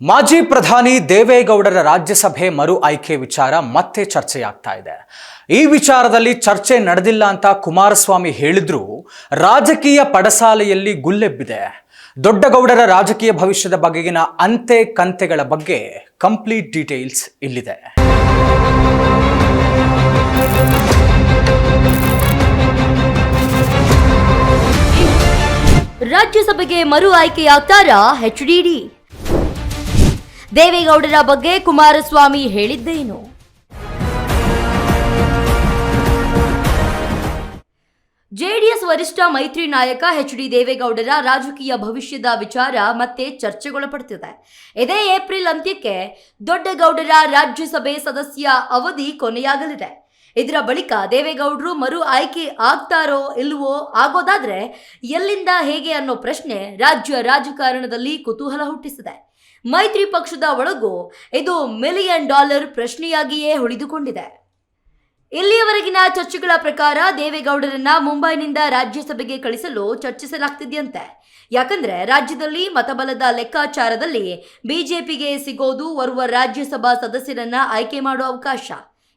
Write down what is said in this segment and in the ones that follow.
ಮಾಜಿ ಪ್ರಧಾನಿ ದೇವೇಗೌಡರ ರಾಜ್ಯಸಭೆ ಮರು ಆಯ್ಕೆ ವಿಚಾರ ಮತ್ತೆ ಚರ್ಚೆಯಾಗ್ತಾ ಇದೆ. ಈ ವಿಚಾರದಲ್ಲಿ ಚರ್ಚೆ ನಡೆದಿಲ್ಲ ಅಂತ ಕುಮಾರಸ್ವಾಮಿ ಹೇಳಿದ್ರು ರಾಜಕೀಯ ಪಡಸಾಲೆಯಲ್ಲಿ ಗುಲ್ಲೆಬ್ಬಿದೆ. ದೊಡ್ಡಗೌಡರ ರಾಜಕೀಯ ಭವಿಷ್ಯದ ಬಗೆಗಿನ ಅಂತೆ ಕಂತೆಗಳ ಬಗ್ಗೆ ಕಂಪ್ಲೀಟ್ ಡೀಟೇಲ್ಸ್ ಇಲ್ಲಿದೆ. ರಾಜ್ಯಸಭೆಗೆ ಮರು ಆಯ್ಕೆಯಾಗ್ತಾರಾ ಎಚ್ಡಿಡಿ? ದೇವೇಗೌಡರ ಬಗ್ಗೆ ಕುಮಾರಸ್ವಾಮಿ ಹೇಳಿದ್ದೇನು? ಜೆಡಿಎಸ್ ವರಿಷ್ಠ ಮೈತ್ರಿ ನಾಯಕ ಎಚ್ಡಿ ದೇವೇಗೌಡರ ರಾಜಕೀಯ ಭವಿಷ್ಯದ ವಿಚಾರ ಮತ್ತೆ ಚರ್ಚೆಗೊಳಪಡುತ್ತಿದೆ. ಇದೇ ಏಪ್ರಿಲ್ ಅಂತ್ಯಕ್ಕೆ ದೊಡ್ಡಗೌಡರ ರಾಜ್ಯಸಭೆ ಸದಸ್ಯ ಅವಧಿ ಕೊನೆಯಾಗಲಿದೆ. ಇದರ ಬಳಿಕ ದೇವೇಗೌಡರು ಮರು ಆಯ್ಕೆ ಆಗ್ತಾರೋ ಇಲ್ವೋ, ಆಗೋದಾದ್ರೆ ಎಲ್ಲಿಂದ ಹೇಗೆ ಅನ್ನೋ ಪ್ರಶ್ನೆ ರಾಜ್ಯ ರಾಜಕಾರಣದಲ್ಲಿ ಕುತೂಹಲ ಹುಟ್ಟಿಸಿದೆ. ಮೈತ್ರಿ ಪಕ್ಷದ ಒಳಗೂ ಇದು $1 ಮಿಲಿಯನ್ ಪ್ರಶ್ನೆಯಾಗಿಯೇ ಉಳಿದುಕೊಂಡಿದೆ. ಇಲ್ಲಿಯವರೆಗಿನ ಚರ್ಚೆಗಳ ಪ್ರಕಾರ ದೇವೇಗೌಡರನ್ನ ಮುಂಬೈನಿಂದ ರಾಜ್ಯಸಭೆಗೆ ಕಳಿಸಲು ಚರ್ಚಿಸಲಾಗ್ತಿದೆಯಂತೆ. ಯಾಕಂದ್ರೆ ರಾಜ್ಯದಲ್ಲಿ ಮತಬಲದ ಲೆಕ್ಕಾಚಾರದಲ್ಲಿ ಬಿಜೆಪಿಗೆ ಸಿಗೋದು ಓರ್ವ ರಾಜ್ಯಸಭಾ ಸದಸ್ಯರನ್ನ ಆಯ್ಕೆ ಮಾಡುವ ಅವಕಾಶ.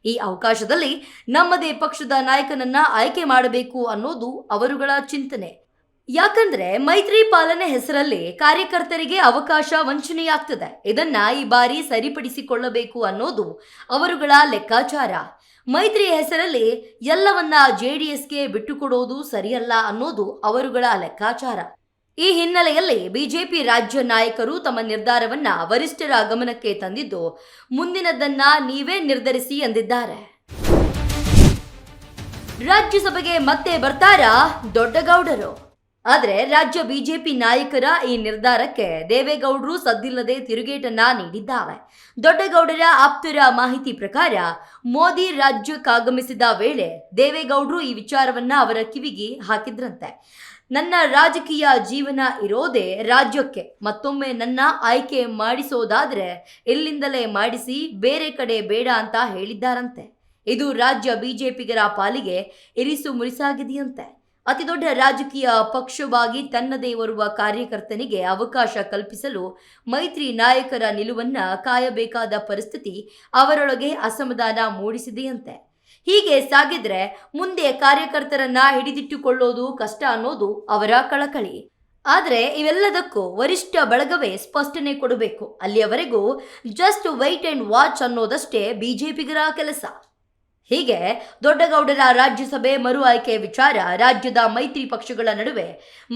ಈ ಅವಕಾಶದಲ್ಲಿ ನಮ್ಮದೇ ಪಕ್ಷದ ನಾಯಕನನ್ನ ಆಯ್ಕೆ ಮಾಡಬೇಕು ಅನ್ನೋದು ಅವರುಗಳ ಚಿಂತನೆ. ಯಾಕಂದ್ರೆ ಮೈತ್ರಿ ಪಾಲನೆ ಹೆಸರಲ್ಲಿ ಕಾರ್ಯಕರ್ತರಿಗೆ ಅವಕಾಶ ವಂಚನೆಯಾಗ್ತದೆ. ಇದನ್ನ ಈ ಬಾರಿ ಸರಿಪಡಿಸಿಕೊಳ್ಳಬೇಕು ಅನ್ನೋದು ಅವರುಗಳ ಲೆಕ್ಕಾಚಾರ. ಮೈತ್ರಿ ಹೆಸರಲ್ಲಿ ಎಲ್ಲವನ್ನ ಜೆಡಿಎಸ್ಗೆ ಬಿಟ್ಟುಕೊಡೋದು ಸರಿಯಲ್ಲ ಅನ್ನೋದು ಅವರುಗಳ ಲೆಕ್ಕಾಚಾರ. ಈ ಹಿನ್ನೆಲೆಯಲ್ಲಿ ಬಿಜೆಪಿ ರಾಜ್ಯ ನಾಯಕರು ತಮ್ಮ ನಿರ್ಧಾರವನ್ನ ವರಿಷ್ಠರ ಗಮನಕ್ಕೆ ತಂದಿದ್ದು ಮುಂದಿನದನ್ನ ನೀವೇ ನಿರ್ಧರಿಸಿ ಎಂದಿದ್ದಾರೆ. ರಾಜ್ಯಸಭೆಗೆ ಮತ್ತೆ ಬರ್ತಾರಾ ದೊಡ್ಡಗೌಡರು? ಆದರೆ ರಾಜ್ಯ ಬಿಜೆಪಿ ನಾಯಕರ ಈ ನಿರ್ಧಾರಕ್ಕೆ ದೇವೇಗೌಡರು ಸದ್ದಿಲ್ಲದೆ ತಿರುಗೇಟನ್ನ ನೀಡಿದ್ದಾರೆ. ದೊಡ್ಡಗೌಡರ ಆಪ್ತರ ಮಾಹಿತಿ ಪ್ರಕಾರ ಮೋದಿ ರಾಜ್ಯಕ್ಕಾಗಮಿಸಿದ ವೇಳೆ ದೇವೇಗೌಡರು ಈ ವಿಚಾರವನ್ನ ಅವರ ಕಿವಿಗೆ ಹಾಕಿದ್ರಂತೆ. ನನ್ನ ರಾಜಕೀಯ ಜೀವನ ಇರೋದೇ ರಾಜ್ಯಕ್ಕೆ, ಮತ್ತೊಮ್ಮೆ ನನ್ನ ಆಯ್ಕೆ ಮಾಡಿಸೋದಾದ್ರೆ ಇಲ್ಲಿಂದಲೇ ಮಾಡಿಸಿ, ಬೇರೆ ಕಡೆ ಬೇಡ ಅಂತ ಹೇಳಿದ್ದಾರಂತೆ. ಇದು ರಾಜ್ಯ ಬಿಜೆಪಿಗರ ಪಾಲಿಗೆ ಇರಿಸು ಮುರಿಸಾಗಿದೆಯಂತೆ. ಅತಿ ದೊಡ್ಡ ರಾಜಕೀಯ ಪಕ್ಷವಾಗಿ ತನ್ನದೇ ಓರ್ವ ಕಾರ್ಯಕರ್ತನಿಗೆ ಅವಕಾಶ ಕಲ್ಪಿಸಲು ಮೈತ್ರಿ ನಾಯಕರ ನಿಲುವನ್ನ ಕಾಯಬೇಕಾದ ಪರಿಸ್ಥಿತಿ ಅವರೊಳಗೆ ಅಸಮಾಧಾನ ಮೂಡಿಸಿದೆಯಂತೆ. ಹೀಗೆ ಸಾಗಿದ್ರೆ ಮುಂದೆ ಕಾರ್ಯಕರ್ತರನ್ನ ಹಿಡಿದಿಟ್ಟುಕೊಳ್ಳೋದು ಕಷ್ಟ ಅನ್ನೋದು ಅವರ ಕಳಕಳಿ. ಆದ್ರೆ ಇವೆಲ್ಲದಕ್ಕೂ ವರಿಷ್ಠ ಬಳಗವೇ ಸ್ಪಷ್ಟನೆ ಕೊಡಬೇಕು. ಅಲ್ಲಿಯವರೆಗೂ ಜಸ್ಟ್ ವೈಟ್ ಅಂಡ್ ವಾಚ್ ಅನ್ನೋದಷ್ಟೇ ಬಿಜೆಪಿಗರ ಕೆಲಸ. ಹೀಗೆ ದೊಡ್ಡಗೌಡರ ರಾಜ್ಯಸಭೆ ಮರು ಆಯ್ಕೆ ವಿಚಾರ ರಾಜ್ಯದ ಮೈತ್ರಿ ಪಕ್ಷಗಳ ನಡುವೆ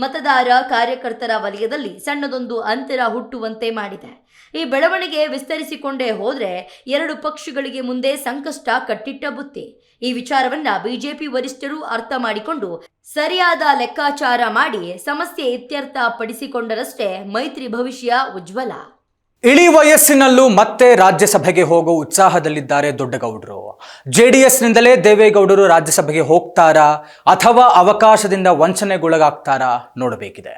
ಮತದಾರ ಕಾರ್ಯಕರ್ತರ ವಲಯದಲ್ಲಿ ಸಣ್ಣದೊಂದು ಅಂತರ ಹುಟ್ಟುವಂತೆ ಮಾಡಿದೆ. ಈ ಬೆಳವಣಿಗೆ ವಿಸ್ತರಿಸಿಕೊಂಡೇ ಹೋದ್ರೆ ಎರಡು ಪಕ್ಷಗಳಿಗೆ ಮುಂದೆ ಸಂಕಷ್ಟ ಕಟ್ಟಿಟ್ಟ ಬುತ್ತಿ. ಈ ವಿಚಾರವನ್ನ ಬಿಜೆಪಿ ವರಿಷ್ಠರು ಅರ್ಥ ಮಾಡಿಕೊಂಡು ಸರಿಯಾದ ಲೆಕ್ಕಾಚಾರ ಮಾಡಿ ಸಮಸ್ಯೆ ಇತ್ಯರ್ಥ ಪಡಿಸಿಕೊಂಡರಷ್ಟೇ ಮೈತ್ರಿ ಭವಿಷ್ಯ ಉಜ್ವಲ. ಇಳಿ ವಯಸ್ಸಿನಲ್ಲೂ ಮತ್ತೆ ರಾಜ್ಯಸಭೆಗೆ ಹೋಗೋ ಉತ್ಸಾಹದಲ್ಲಿದ್ದಾರೆ ದೊಡ್ಡಗೌಡರು. ಜೆಡಿಎಸ್ನಿಂದಲೇ ದೇವೇಗೌಡರು ರಾಜ್ಯಸಭೆಗೆ ಹೋಗ್ತಾರಾ ಅಥವಾ ಅವಕಾಶದಿಂದ ವಂಚನೆಗೊಳಗಾಗ್ತಾರಾ ನೋಡಬೇಕಿದೆ.